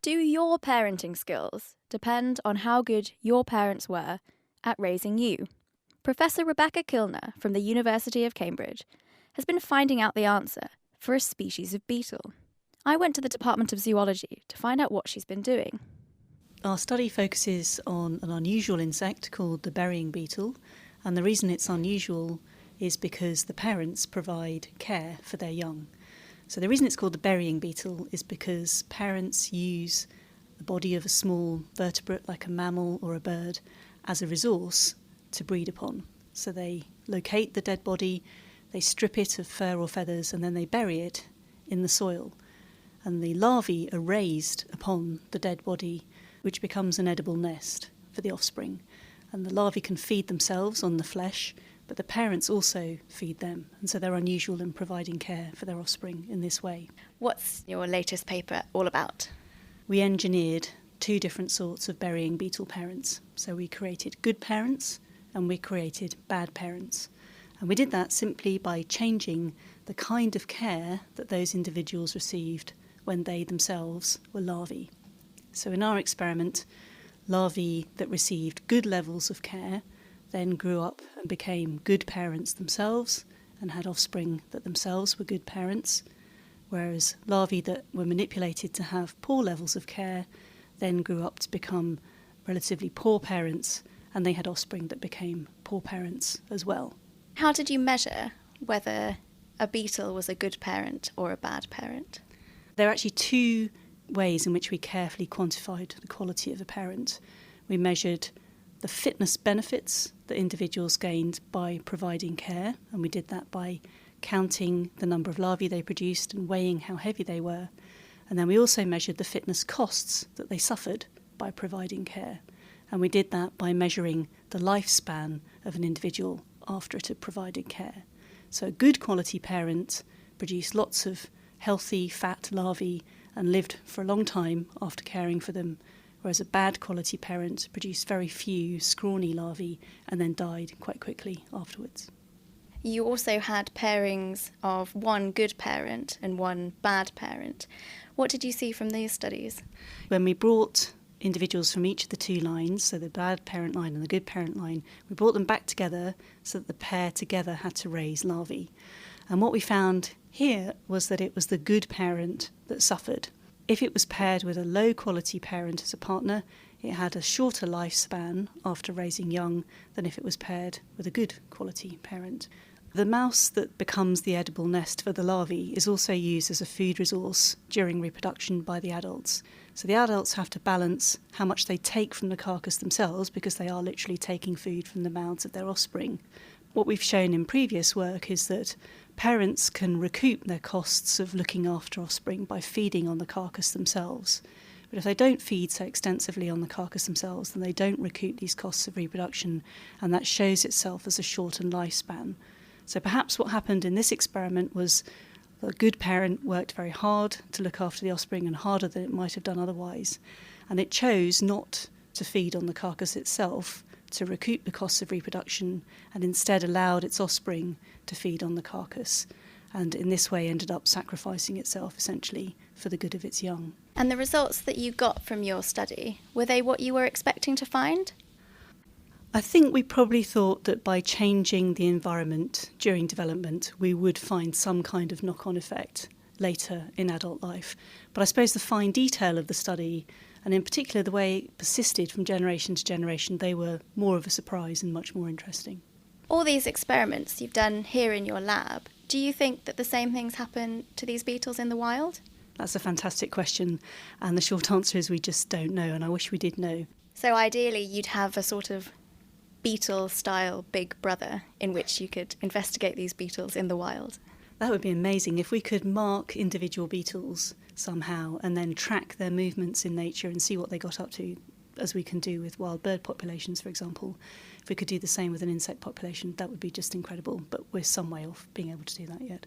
Do your parenting skills depend on how good your parents were at raising you? Professor Rebecca Kilner from the University of Cambridge has been finding out the answer for a species of beetle. I went to the Department of Zoology to find out what she's been doing. Our study focuses on an unusual insect called the burying beetle, and the reason it's unusual is because the parents provide care for their young. So the reason it's called the burying beetle is because parents use the body of a small vertebrate like a mammal or a bird as a resource to breed upon. So they locate the dead body, they strip it of fur or feathers, and then they bury it in the soil. And the larvae are raised upon the dead body, which becomes an edible nest for the offspring. And the larvae can feed themselves on the flesh, but the parents also feed them, and so they're unusual in providing care for their offspring in this way. What's your latest paper all about? We engineered two different sorts of burying beetle parents. So we created good parents and we created bad parents. And we did that simply by changing the kind of care that those individuals received when they themselves were larvae. So in our experiment, larvae that received good levels of care then grew up and became good parents themselves and had offspring that themselves were good parents, whereas larvae that were manipulated to have poor levels of care then grew up to become relatively poor parents, and they had offspring that became poor parents as well. How did you measure whether a beetle was a good parent or a bad parent? There are actually two ways in which we carefully quantified the quality of a parent. We measured the fitness benefits that individuals gained by providing care, and we did that by counting the number of larvae they produced and weighing how heavy they were. And then we also measured the fitness costs that they suffered by providing care, and we did that by measuring the lifespan of an individual after it had provided care. So a good quality parent produced lots of healthy, fat larvae and lived for a long time after caring for them, whereas a bad quality parent produced very few scrawny larvae and then died quite quickly afterwards. You also had pairings of one good parent and one bad parent. What did you see from these studies? When we brought individuals from each of the two lines, so the bad parent line and the good parent line, we brought them back together so that the pair together had to raise larvae. And what we found here was that it was the good parent that suffered. If it was paired with a low-quality parent as a partner, it had a shorter lifespan after raising young than if it was paired with a good quality parent. The mouse that becomes the edible nest for the larvae is also used as a food resource during reproduction by the adults. So the adults have to balance how much they take from the carcass themselves, because they are literally taking food from the mouths of their offspring. What we've shown in previous work is that parents can recoup their costs of looking after offspring by feeding on the carcass themselves. But if they don't feed so extensively on the carcass themselves, then they don't recoup these costs of reproduction, and that shows itself as a shortened lifespan. So perhaps what happened in this experiment was a good parent worked very hard to look after the offspring, and harder than it might have done otherwise. And it chose not to feed on the carcass itself to recoup the costs of reproduction, and instead allowed its offspring to feed on the carcass, and in this way ended up sacrificing itself essentially for the good of its young. And the results that you got from your study, were they what you were expecting to find? I think we probably thought that by changing the environment during development, we would find some kind of knock-on effect later in adult life. But I suppose the fine detail of the study, and in particular the way it persisted from generation to generation, they were more of a surprise and much more interesting. All these experiments you've done here in your lab, do you think that the same things happen to these beetles in the wild? That's a fantastic question, and the short answer is we just don't know, and I wish we did know. So ideally you'd have a sort of beetle-style Big Brother in which you could investigate these beetles in the wild. That would be amazing if we could mark individual beetles somehow and then track their movements in nature and see what they got up to, as we can do with wild bird populations, for example. If we could do the same with an insect population, that would be just incredible, but we're some way off being able to do that yet.